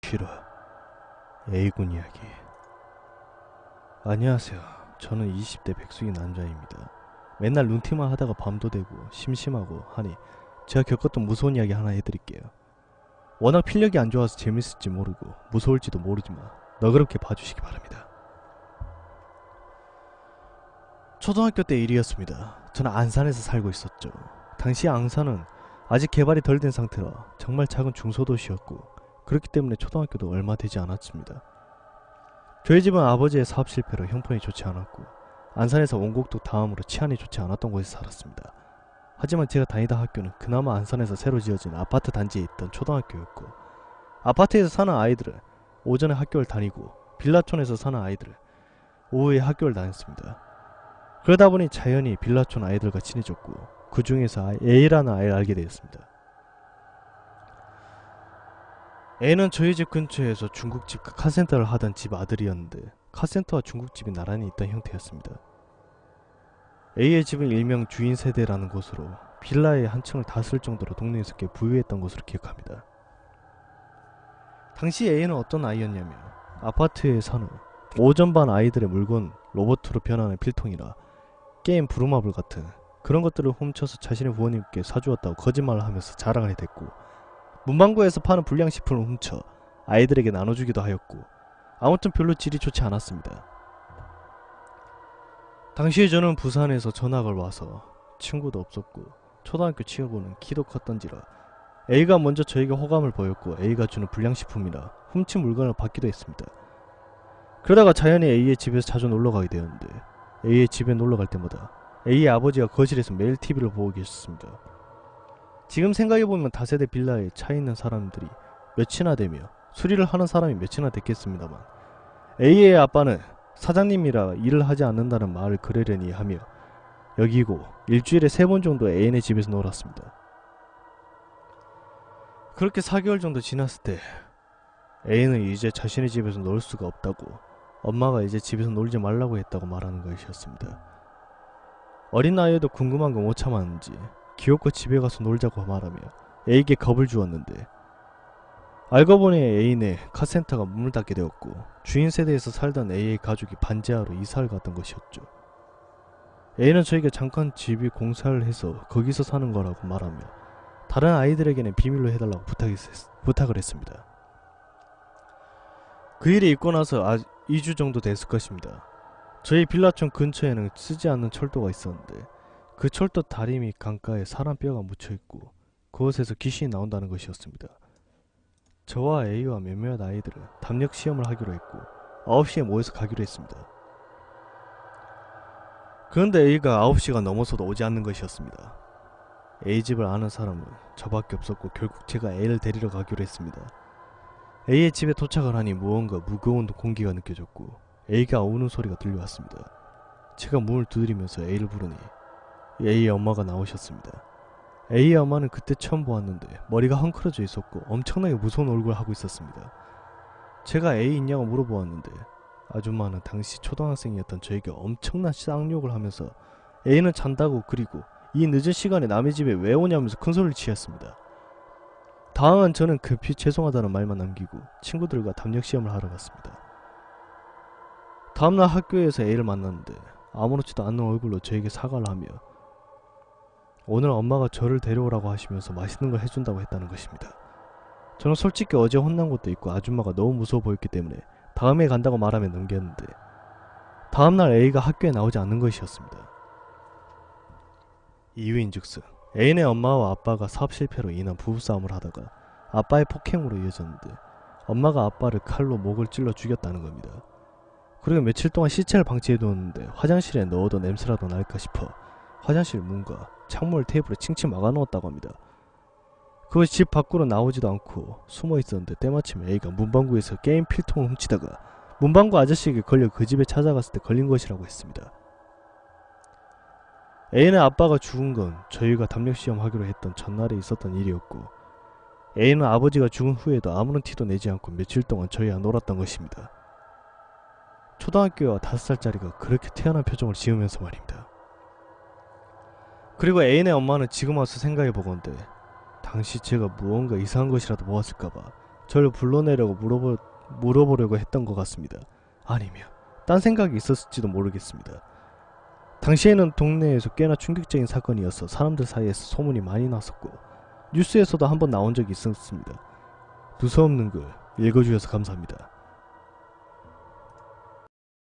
쉬러 A군 이야기. 안녕하세요. 저는 20대 백숙이 남자입니다. 맨날 룬팅만 하다가 밤도 되고 심심하고 하니 제가 겪었던 무서운 이야기 하나 해드릴게요. 워낙 필력이 안 좋아서 재밌을지 모르고 무서울지도 모르지만 너그럽게 봐주시기 바랍니다. 초등학교 때 일이었습니다. 저는 안산에서 살고 있었죠. 당시 안산은 아직 개발이 덜 된 상태라 정말 작은 중소도시였고 그렇기 때문에 초등학교도 얼마 되지 않았습니다. 저희 집은 아버지의 사업 실패로 형편이 좋지 않았고 안산에서 원곡도 다음으로 치안이 좋지 않았던 곳에 살았습니다. 하지만 제가 다니던 학교는 그나마 안산에서 새로 지어진 아파트 단지에 있던 초등학교였고 아파트에서 사는 아이들은 오전에 학교를 다니고 빌라촌에서 사는 아이들은 오후에 학교를 다녔습니다. 그러다 보니 자연히 빌라촌 아이들과 친해졌고 그 중에서 A라는 아이를 알게 되었습니다. A는 저희 집 근처에서 중국집과 카센터를 하던 집 아들이었는데 카센터와 중국집이 나란히 있던 형태였습니다. A의 집은 일명 주인 세대라는 곳으로 빌라의 한 층을 다 쓸 정도로 동네에서 꽤 부유했던 것으로 기억합니다. 당시 A는 어떤 아이였냐면 아파트에 사는 오전반 아이들의 물건 로봇으로 변하는 필통이나 게임 부루마블 같은 그런 것들을 훔쳐서 자신의 부모님께 사주었다고 거짓말을 하면서 자랑을 해댔고 문방구에서 파는 불량식품을 훔쳐 아이들에게 나눠주기도 하였고 아무튼 별로 질이 좋지 않았습니다. 당시에 저는 부산에서 전학을 와서 친구도 없었고 초등학교 치고는 키도 컸던지라 A가 먼저 저에게 호감을 보였고 A가 주는 불량식품이나 훔친 물건을 받기도 했습니다. 그러다가 자연히 A의 집에서 자주 놀러가게 되었는데 A의 집에 놀러갈 때마다 A의 아버지가 거실에서 매일 TV를 보고 계셨습니다. 지금 생각해보면 다세대 빌라에 차있는 사람들이 몇이나 되며 수리를 하는 사람이 몇이나 됐겠습니다만 A의 아빠는 사장님이라 일을 하지 않는다는 말을 그러려니 하며 여기고 일주일에 3번 정도 A네 집에서 놀았습니다. 그렇게 4개월 정도 지났을 때 A는 이제 자신의 집에서 놀 수가 없다고 엄마가 이제 집에서 놀지 말라고 했다고 말하는 것이었습니다. 어린 나이에도 궁금한 거 못 참았는지 귀엽고 집에 가서 놀자고 말하며 A에게 겁을 주었는데 알고 보니 A네 카센터가 문을 닫게 되었고 주인 세대에서 살던 A의 가족이 반지하로 이사를 갔던 것이었죠. A는 저에게 잠깐 집이 공사를 해서 거기서 사는 거라고 말하며 다른 아이들에게는 비밀로 해달라고 부탁을 했습니다. 그 일이 있고 나서 2주 정도 됐을 것입니다. 저희 빌라촌 근처에는 쓰지 않는 철도가 있었는데 그 철도 다리 및 강가에 사람 뼈가 묻혀있고 그곳에서 귀신이 나온다는 것이었습니다. 저와 A와 몇몇 아이들은 담력 시험을 하기로 했고 9시에 모여서 가기로 했습니다. 그런데 A가 9시가 넘어서도 오지 않는 것이었습니다. A 집을 아는 사람은 저밖에 없었고 결국 제가 A를 데리러 가기로 했습니다. A의 집에 도착을 하니 무언가 무거운 공기가 느껴졌고 A가 우는 소리가 들려왔습니다. 제가 문을 두드리면서 A를 부르니 A의 엄마가 나오셨습니다. A의 엄마는 그때 처음 보았는데 머리가 헝클어져 있었고 엄청나게 무서운 얼굴을 하고 있었습니다. 제가 A 있냐고 물어보았는데 아줌마는 당시 초등학생이었던 저에게 엄청난 쌍욕을 하면서 A는 잔다고 그리고 이 늦은 시간에 남의 집에 왜 오냐면서 큰소리를 치었습니다. 당황한 저는 급히 죄송하다는 말만 남기고 친구들과 담력시험을 하러 갔습니다. 다음날 학교에서 A를 만났는데 아무렇지도 않는 얼굴로 저에게 사과를 하며 오늘 엄마가 저를 데려오라고 하시면서 맛있는 걸 해준다고 했다는 것입니다. 저는 솔직히 어제 혼난 것도 있고 아줌마가 너무 무서워 보였기 때문에 다음에 간다고 말하며 넘겼는데 다음날 A가 학교에 나오지 않는 것이었습니다. 이유인즉슨 A네 엄마와 아빠가 사업 실패로 인한 부부싸움을 하다가 아빠의 폭행으로 이어졌는데 엄마가 아빠를 칼로 목을 찔러 죽였다는 겁니다. 그리고 며칠 동안 시체를 방치해두었는데 화장실에 넣어도 냄새라도 날까 싶어 화장실 문과 창문을 테이프로 칭칭 막아놓았다고 합니다. 그것이 집 밖으로 나오지도 않고 숨어 있었는데 때마침 A가 문방구에서 게임 필통을 훔치다가 문방구 아저씨에게 걸려 그 집에 찾아갔을 때 걸린 것이라고 했습니다. A는 아빠가 죽은 건 저희가 담력시험 하기로 했던 전날에 있었던 일이었고 A는 아버지가 죽은 후에도 아무런 티도 내지 않고 며칠 동안 저희와 놀았던 것입니다. 초등학교와 5살짜리가 그렇게 태연한 표정을 지으면서 말입니다. 그리고 A네 엄마는 지금 와서 생각해보건대 당시 제가 무언가 이상한 것이라도 보았을까봐 저를 불러내려고 물어보려고 했던 것 같습니다. 아니면 딴 생각이 있었을지도 모르겠습니다. 당시에는 동네에서 꽤나 충격적인 사건이어서 사람들 사이에서 소문이 많이 났었고 뉴스에서도 한번 나온 적이 있었습니다. 두서없는 글 읽어주셔서 감사합니다.